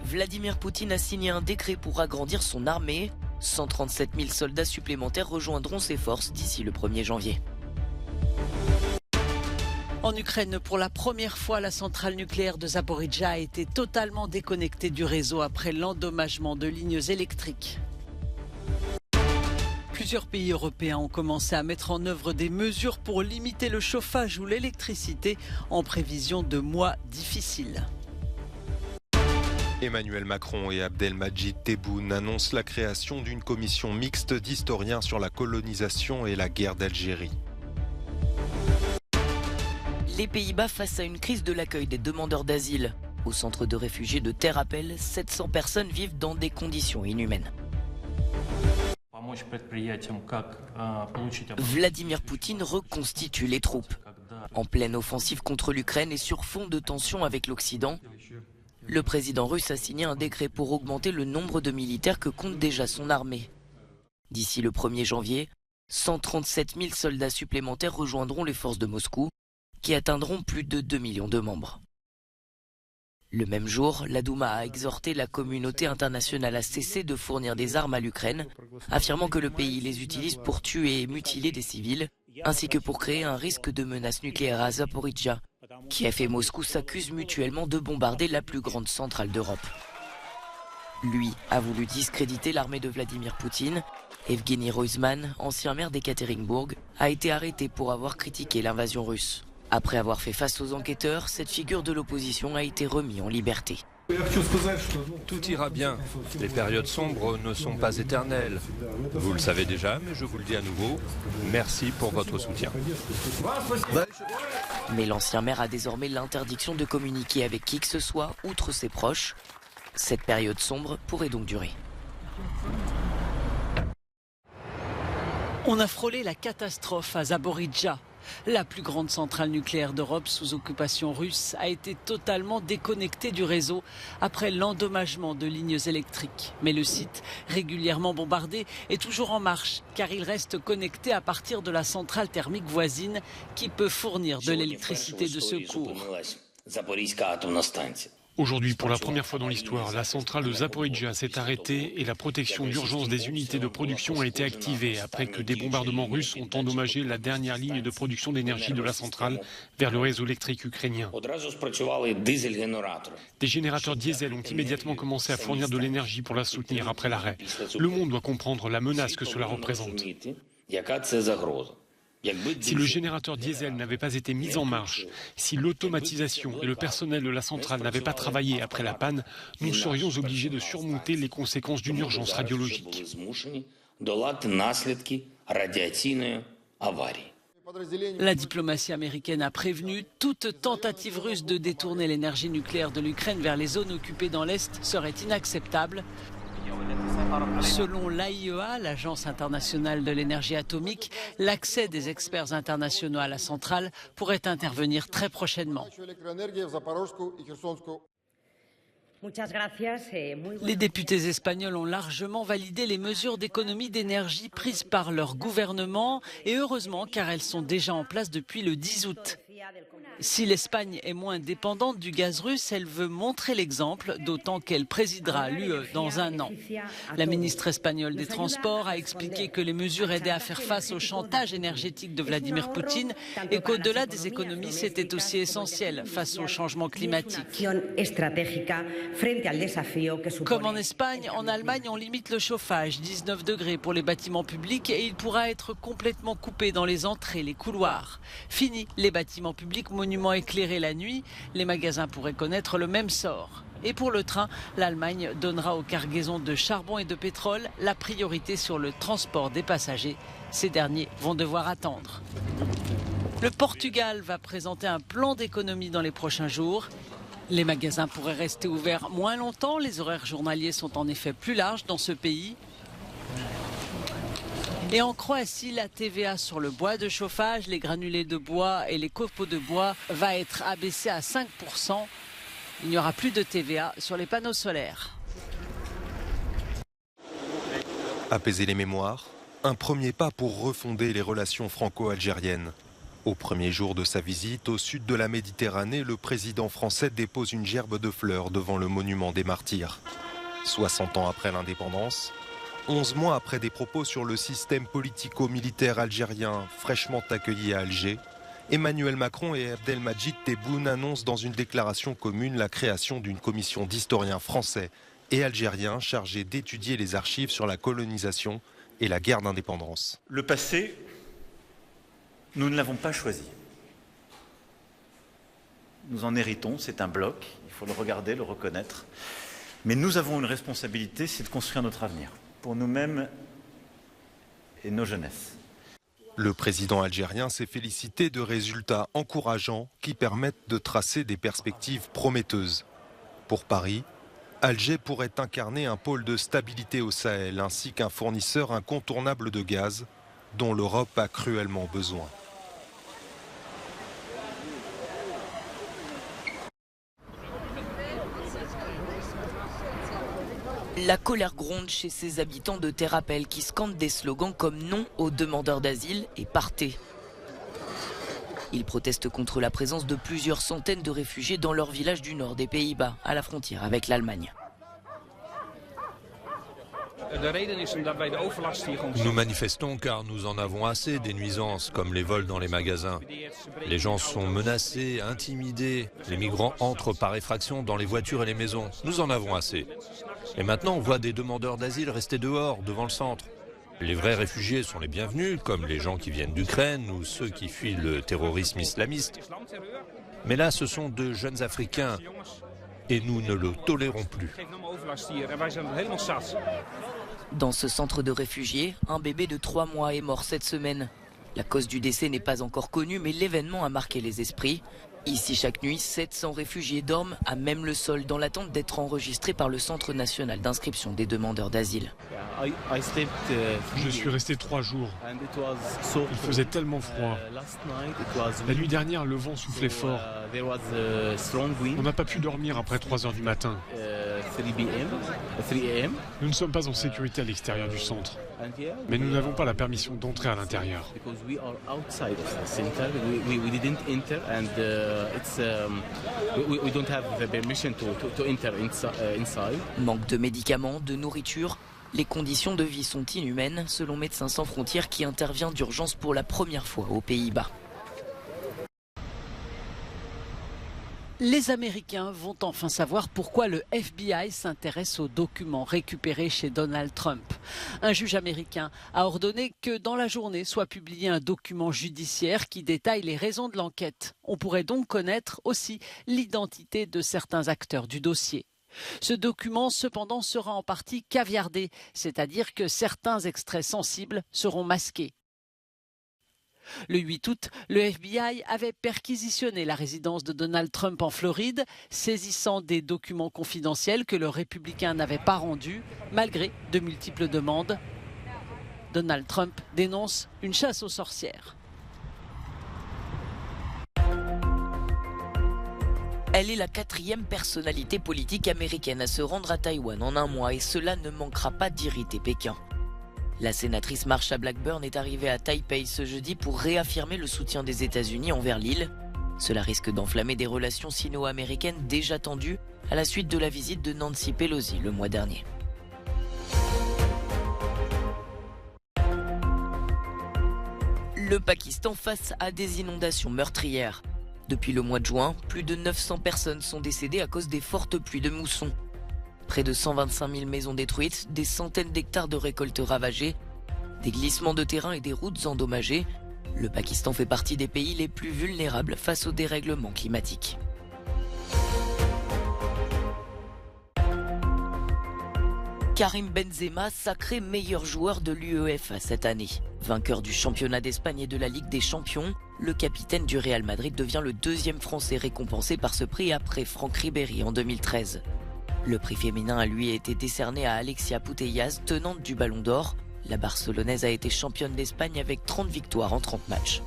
Vladimir Poutine a signé un décret pour agrandir son armée. 137 000 soldats supplémentaires rejoindront ses forces d'ici le 1er janvier. En Ukraine, pour la première fois, la centrale nucléaire de Zaporijia a été totalement déconnectée du réseau après l'endommagement de lignes électriques. Plusieurs pays européens ont commencé à mettre en œuvre des mesures pour limiter le chauffage ou l'électricité en prévision de mois difficiles. Emmanuel Macron et Abdelmadjid Tebboune annoncent la création d'une commission mixte d'historiens sur la colonisation et la guerre d'Algérie. Les Pays-Bas face à une crise de l'accueil des demandeurs d'asile. Au centre de réfugiés de Ter Apel, 700 personnes vivent dans des conditions inhumaines. Vladimir Poutine reconstitue les troupes. En pleine offensive contre l'Ukraine et sur fond de tensions avec l'Occident, le président russe a signé un décret pour augmenter le nombre de militaires que compte déjà son armée. D'ici le 1er janvier, 137 000 soldats supplémentaires rejoindront les forces de Moscou, qui atteindront plus de 2 millions de membres. Le même jour, la Douma a exhorté la communauté internationale à cesser de fournir des armes à l'Ukraine, affirmant que le pays les utilise pour tuer et mutiler des civils, ainsi que pour créer un risque de menace nucléaire à Zaporijia. Kiev et Moscou s'accusent mutuellement de bombarder la plus grande centrale d'Europe. Lui a voulu discréditer l'armée de Vladimir Poutine. Evgeny Roizman, ancien maire d'Ekaterinbourg, a été arrêté pour avoir critiqué l'invasion russe. Après avoir fait face aux enquêteurs, cette figure de l'opposition a été remis en liberté. Tout ira bien. Les périodes sombres ne sont pas éternelles. Vous le savez déjà, mais je vous le dis à nouveau. Merci pour votre soutien. Mais l'ancien maire a désormais l'interdiction de communiquer avec qui que ce soit, outre ses proches. Cette période sombre pourrait donc durer. On a frôlé la catastrophe à Zaporijia. La plus grande centrale nucléaire d'Europe sous occupation russe a été totalement déconnectée du réseau après l'endommagement de lignes électriques. Mais le site, régulièrement bombardé, est toujours en marche car il reste connecté à partir de la centrale thermique voisine qui peut fournir de l'électricité de secours. Aujourd'hui, pour la première fois dans l'histoire, la centrale de Zaporijia s'est arrêtée et la protection d'urgence des unités de production a été activée après que des bombardements russes ont endommagé la dernière ligne de production d'énergie de la centrale vers le réseau électrique ukrainien. Des générateurs diesel ont immédiatement commencé à fournir de l'énergie pour la soutenir après l'arrêt. Le monde doit comprendre la menace que cela représente. Si le générateur diesel n'avait pas été mis en marche, si l'automatisation et le personnel de la centrale n'avaient pas travaillé après la panne, nous serions obligés de surmonter les conséquences d'une urgence radiologique. La diplomatie américaine a prévenu toute tentative russe de détourner l'énergie nucléaire de l'Ukraine vers les zones occupées dans l'Est serait inacceptable. Selon l'AIEA, l'Agence internationale de l'énergie atomique, l'accès des experts internationaux à la centrale pourrait intervenir très prochainement. Les députés espagnols ont largement validé les mesures d'économie d'énergie prises par leur gouvernement et heureusement car elles sont déjà en place depuis le 10 août. Si l'Espagne est moins dépendante du gaz russe, elle veut montrer l'exemple, d'autant qu'elle présidera l'UE dans un an. La ministre espagnole des Transports a expliqué que les mesures aidaient à faire face au chantage énergétique de Vladimir Poutine et qu'au-delà des économies, c'était aussi essentiel face au changement climatique. Comme en Espagne, en Allemagne, on limite le chauffage, 19 degrés pour les bâtiments publics et il pourra être complètement coupé dans les entrées, les couloirs. Fini les bâtiments publics monuments éclairés la nuit, les magasins pourraient connaître le même sort. Et pour le train, l'Allemagne donnera aux cargaisons de charbon et de pétrole la priorité sur le transport des passagers. Ces derniers vont devoir attendre. Le Portugal va présenter un plan d'économie dans les prochains jours. Les magasins pourraient rester ouverts moins longtemps. Les horaires journaliers sont en effet plus larges dans ce pays. Et en Croatie, la TVA sur le bois de chauffage, les granulés de bois et les copeaux de bois va être abaissée à 5%. Il n'y aura plus de TVA sur les panneaux solaires. Apaiser les mémoires, un premier pas pour refonder les relations franco-algériennes. Au premier jour de sa visite au sud de la Méditerranée, le président français dépose une gerbe de fleurs devant le monument des martyrs. 60 ans après l'indépendance, 11 mois après des propos sur le système politico-militaire algérien fraîchement accueilli à Alger, Emmanuel Macron et Abdelmadjid Tebboune annoncent dans une déclaration commune la création d'une commission d'historiens français et algériens chargés d'étudier les archives sur la colonisation et la guerre d'indépendance. Le passé, nous ne l'avons pas choisi. Nous en héritons, c'est un bloc, il faut le regarder, le reconnaître. Mais nous avons une responsabilité, c'est de construire notre avenir, pour nous-mêmes et nos jeunesses. Le président algérien s'est félicité de résultats encourageants qui permettent de tracer des perspectives prometteuses. Pour Paris, Alger pourrait incarner un pôle de stabilité au Sahel ainsi qu'un fournisseur incontournable de gaz dont l'Europe a cruellement besoin. La colère gronde chez ces habitants de Terre-Appel qui scandent des slogans comme non aux demandeurs d'asile et partez. Ils protestent contre la présence de plusieurs centaines de réfugiés dans leur village du nord des Pays-Bas, à la frontière avec l'Allemagne. Nous manifestons car nous en avons assez des nuisances comme les vols dans les magasins. Les gens sont menacés, intimidés. Les migrants entrent par effraction dans les voitures et les maisons. Nous en avons assez. Et maintenant on voit des demandeurs d'asile rester dehors, devant le centre. Les vrais réfugiés sont les bienvenus, comme les gens qui viennent d'Ukraine ou ceux qui fuient le terrorisme islamiste. Mais là, ce sont de jeunes Africains et nous ne le tolérons plus. Dans ce centre de réfugiés, un bébé de 3 mois est mort cette semaine. La cause du décès n'est pas encore connue, mais l'événement a marqué les esprits. Ici, chaque nuit, 700 réfugiés dorment à même le sol dans l'attente d'être enregistrés par le Centre national d'inscription des demandeurs d'asile. Je suis resté 3 jours. Il faisait tellement froid. La nuit dernière, le vent soufflait fort. On n'a pas pu dormir après 3 heures du matin. Nous ne sommes pas en sécurité à l'extérieur du centre. Mais nous n'avons pas la permission d'entrer à l'intérieur. Manque de médicaments, de nourriture. Les conditions de vie sont inhumaines, selon Médecins sans frontières qui intervient d'urgence pour la première fois aux Pays-Bas. Les Américains vont enfin savoir pourquoi le FBI s'intéresse aux documents récupérés chez Donald Trump. Un juge américain a ordonné que dans la journée soit publié un document judiciaire qui détaille les raisons de l'enquête. On pourrait donc connaître aussi l'identité de certains acteurs du dossier. Ce document, cependant, sera en partie caviardé, c'est-à-dire que certains extraits sensibles seront masqués. Le 8 août, le FBI avait perquisitionné la résidence de Donald Trump en Floride, saisissant des documents confidentiels que le républicain n'avait pas rendus, malgré de multiples demandes. Donald Trump dénonce une chasse aux sorcières. Elle est la 4e personnalité politique américaine à se rendre à Taïwan en un mois et cela ne manquera pas d'irriter Pékin. La sénatrice Marsha Blackburn est arrivée à Taipei ce jeudi pour réaffirmer le soutien des États-Unis envers l'île. Cela risque d'enflammer des relations sino-américaines déjà tendues à la suite de la visite de Nancy Pelosi le mois dernier. Le Pakistan face à des inondations meurtrières. Depuis le mois de juin, plus de 900 personnes sont décédées à cause des fortes pluies de mousson. Près de 125 000 maisons détruites, des centaines d'hectares de récoltes ravagées, des glissements de terrain et des routes endommagées. Le Pakistan fait partie des pays les plus vulnérables face au dérèglement climatique. Karim Benzema, sacré meilleur joueur de l'UEFA cette année. Vainqueur du championnat d'Espagne et de la Ligue des Champions, le capitaine du Real Madrid devient le 2e Français récompensé par ce prix après Franck Ribéry en 2013. Le prix féminin a lui été décerné à Alexia Putellas, tenante du Ballon d'Or. La Barcelonaise a été championne d'Espagne avec 30 victoires en 30 matchs.